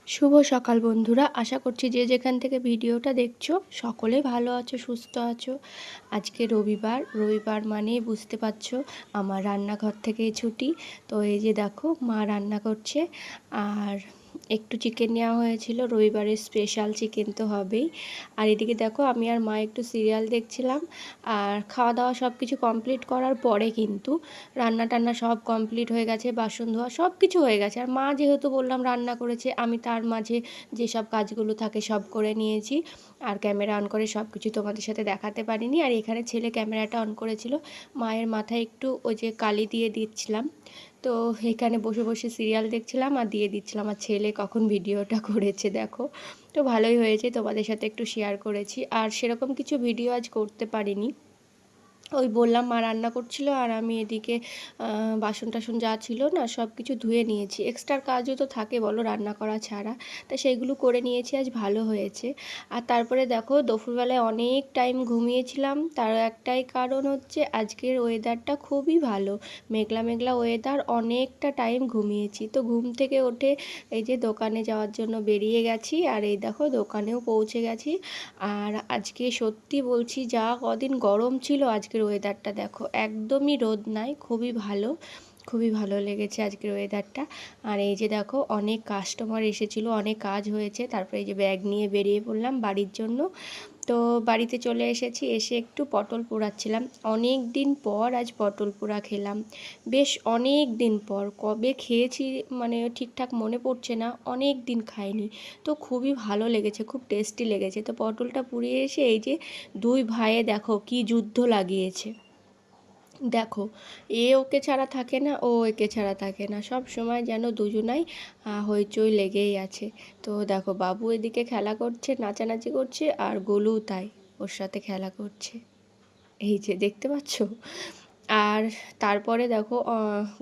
শুভ সকাল বন্ধুরা, আশা করছি যে যেখান থেকে ভিডিওটা দেখছো সকলে ভালো আছো, সুস্থ আছো। আজকে রবিবার মানেই বুঝতে পারছো আমার রান্নাঘর থেকে ছুটি। তো এই যে দেখো মা রান্না করছে, আর একটু চিকেন নেওয়া হয়েছিল, রবিবারের স্পেশাল চিকেন তো হবেই। আর এদিকে দেখো আমি আর মা একটু সিরিয়াল দেখছিলাম। আর খাওয়া দাওয়া সব কিছু কমপ্লিট করার পরে কিন্তু রান্না টান্না সব কমপ্লিট হয়ে গেছে, বাসন ধোয়া সব কিছু হয়ে গেছে। আর মা যেহেতু বললাম রান্না করেছে, আমি তার মাঝে যেসব কাজগুলো থাকে সব করে নিয়েছি। আর ক্যামেরা অন করে সব কিছু তোমাদের সাথে দেখাতে পারিনি। আর এখানে ছেলে ক্যামেরাটা অন করেছিল, মায়ের মাথায় একটু ওই যে কালি দিয়ে দিচ্ছিলাম। তো এখানে বসে বসে সিরিয়াল দেখছিলাম আর দিয়ে দিচ্ছিলাম। আর ছেলে কখন ভিডিওটা করেছে দেখো। তো ভালোই হয়েছে, তোমাদের সাথে একটু শেয়ার করেছি। আর সেরকম কিছু ভিডিও আজ করতে পারিনি। ওই বললাম মা রান্না করছিল আর আমি এদিকে বাসন টাসন যা ছিল না সব কিছু ধুয়ে নিয়েছি। এক্সট্রা কাজও তো থাকে বলো রান্না করা ছাড়া, তা সেইগুলো করে নিয়েছি, আজ ভালো হয়েছে। আর তারপরে দেখো দুপুরবেলায় অনেক টাইম ঘুমিয়েছিলাম, তার একটাই কারণ হচ্ছে আজকের ওয়েদারটা খুবই ভালো, মেঘলা মেঘলা ওয়েদার, অনেকটা টাইম ঘুমিয়েছি। তো ঘুম থেকে উঠে এই যে দোকানে যাওয়ার জন্য বেরিয়ে গেছি, আর এই দেখো দোকানেও পৌঁছে গেছি। আর আজকে সত্যি বলছি যা কদিন গরম ছিল, আজকের ওয়েদারটা দেখো একদমই রোদ নাই, খুবই ভালো, খুবই ভালো লেগেছে আজকের ওয়েদারটা। আর এই যে দেখো অনেক কাস্টমার এসেছিলো, অনেক কাজ হয়েছে, তারপরে এই যে ব্যাগ নিয়ে বেরিয়ে পড়লাম বাড়ির জন্য। তো বাড়িতে চলে এসেছি, এসে একটু পটল পোড়াচ্ছিলাম। অনেক দিন পর আজ পটল পোড়া খেলাম, বেশ অনেক দিন পর, কবে খেয়েছি মানে ঠিকঠাক মনে পড়ছে না, অনেক দিন খাইনি। তো খুবই ভালো লেগেছে, খুব টেস্টি লেগেছে। তো পটলটা পুড়িয়ে এসে এই যে দুই ভাইয়ে দেখো কি যুদ্ধ লাগিয়েছে। দেখো এ ওকে ছাড়া থাকে না, ও একে ছাড়া থাকে না, সব সময় যেন দুজনাই হইচই লেগেই আছে। তো দেখো বাবু এদিকে খেলা করছে, নাচানাচি করছে, আর গোলু তাই ওর সাথে খেলা করছে, এই যে দেখতে পাচ্ছ। আর তারপরে দেখো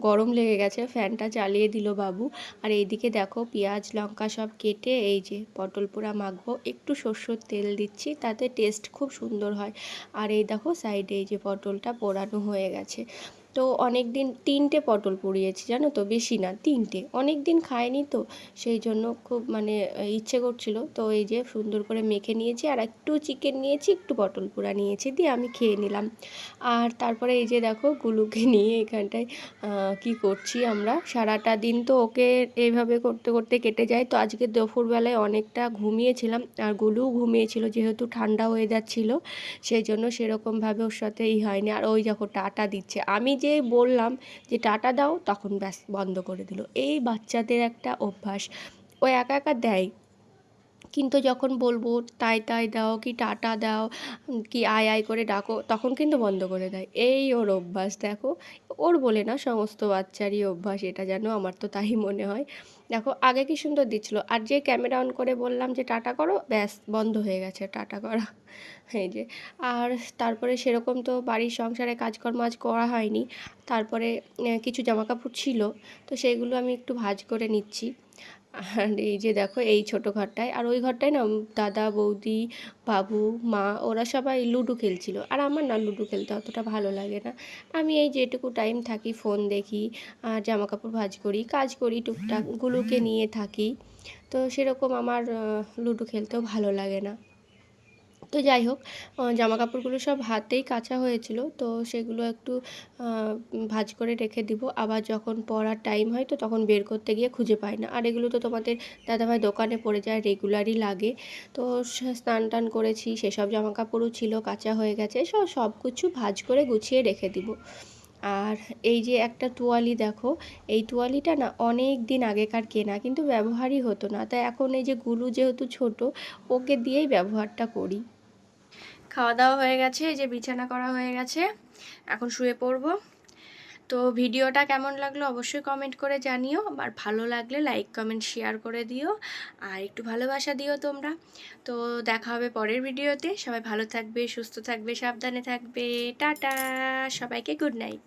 গরম লেগে গেছে, ফ্যানটা চালিয়ে দিল বাবু। আর এইদিকে দেখো পেঁয়াজ লঙ্কা সব কেটে এই যে পটল পোড়া মাখবো, একটু সরষের তেল দিচ্ছি, তাতে টেস্ট খুব সুন্দর হয়। আর এই দেখো সাইডে এই যে পটলটা পোড়ানো হয়ে গেছে। তো অনেক দিন 3টে পটল পুড়িয়েছি জানো তো, বেশি না 3টে, অনেক দিন খাইনি তো সেই জন্য খুব মানে ইচ্ছে করছিল। তো এই যে সুন্দর করে মেখে নিয়েছি, আর একটু চিকেন নিয়েছি, একটু পটল পোড়া নিয়েছি, দিয়ে আমি খেয়ে নিলাম। আর তারপরে এই যে দেখো গুলুকে নিয়ে এখানটায় কি করছি আমরা, সারাটা দিন তো ওকে এইভাবে করতে করতে কেটে যায়। তো আজকে দুপুরবেলায় অনেকটা ঘুমিয়েছিলাম, আর গুলুও ঘুমিয়েছিল, যেহেতু ঠান্ডা ওয়েদার ছিল সেই জন্য সেরকমভাবে ওর সাথে হয়নি। আর ওই দেখো টাটা দিচ্ছে, আমি যে বললাম যে টাটা দাও তখন ব্যাস বন্ধ করে দিল। এই বাচ্চাদের একটা অভ্যাস, ও একা একা দেয়, কিন্তু যখন বলবো তাই তাই দাও কি টাটা দাও কি আয় আয় করে ডাকো, তখন কিন্তু বন্ধ করে দেয়। এই ওর অভ্যাস দেখো, ওর বলে না সমস্ত বাচ্চারই অভ্যাস এটা, যেন আমার তো তাই মনে হয়। দেখো আগে কি সুন্দর দিচ্ছিল, আর যে ক্যামেরা অন করে বললাম যে টাটা করো, ব্যাস বন্ধ হয়ে গেছে টাটা করা। এই যে, আর তারপরে সেরকম তো বাড়ির সংসারে কাজকর্ম আজ করা হয়নি। তারপরে কিছু জামাকাপড় ছিল, তো সেগুলো আমি একটু ভাঁজ করে নিচ্ছি। আর এই যে দেখো এই ছোটো ঘরটায়, আর ওই ঘরটায় না দাদা বৌদি বাবু মা ওরা সবাই লুডো খেলছিল। আর আমার না লুডো খেলতে অতটা ভালো লাগে না, আমি এই যেটুকু টাইম থাকি ফোন দেখি, আর জামা কাপড় ভাঁজ করি, কাজ করি, টুকটাকগুলোকে নিয়ে থাকি। তো সেরকম আমার লুডো খেলতেও ভালো লাগে না। তো যাই হোক, জামা কাপড়গুলো সব হাতেই কাচা হয়েছিল, তো সেগুলো একটু ভাঁজ করে রেখে দিব, আবার যখন পরার টাইম হয় তো তখন বের করতে গিয়ে খুঁজে পাই না। আর এগুলো তো তোমাদের দাদাভাই দোকানে পড়ে যায়, রেগুলারই লাগে। তো স্নান টান করেছি, সেসব জামা কাপড়ও ছিল কাচা হয়ে গেছে, সব কিছু ভাঁজ করে গুছিয়ে রেখে দিব। আর এই যে একটা তোয়ালি দেখো, এই তোয়ালিটা না অনেক দিন আগেকার কেনা, কিন্তু ব্যবহারই হতো না, তাই এখন এই যে গুলু যেহেতু ছোট, ওকে দিয়েই ব্যবহারটা করি। খাওয়া দাওয়া হয়ে গেছে, এই যে বিছানা করা হয়ে গেছে, এখন শুয়ে পড়বো। তো ভিডিওটা কেমন লাগলো অবশ্যই কমেন্ট করে জানিও, আর ভালো লাগলে লাইক কমেন্ট শেয়ার করে দিও, আর একটু ভালোবাসা দিও তোমরা। তো দেখা হবে পরের ভিডিওতে, সবাই ভালো থাকবে, সুস্থ থাকবে, সাবধানে থাকবে, টাটা, সবাইকে গুড নাইট।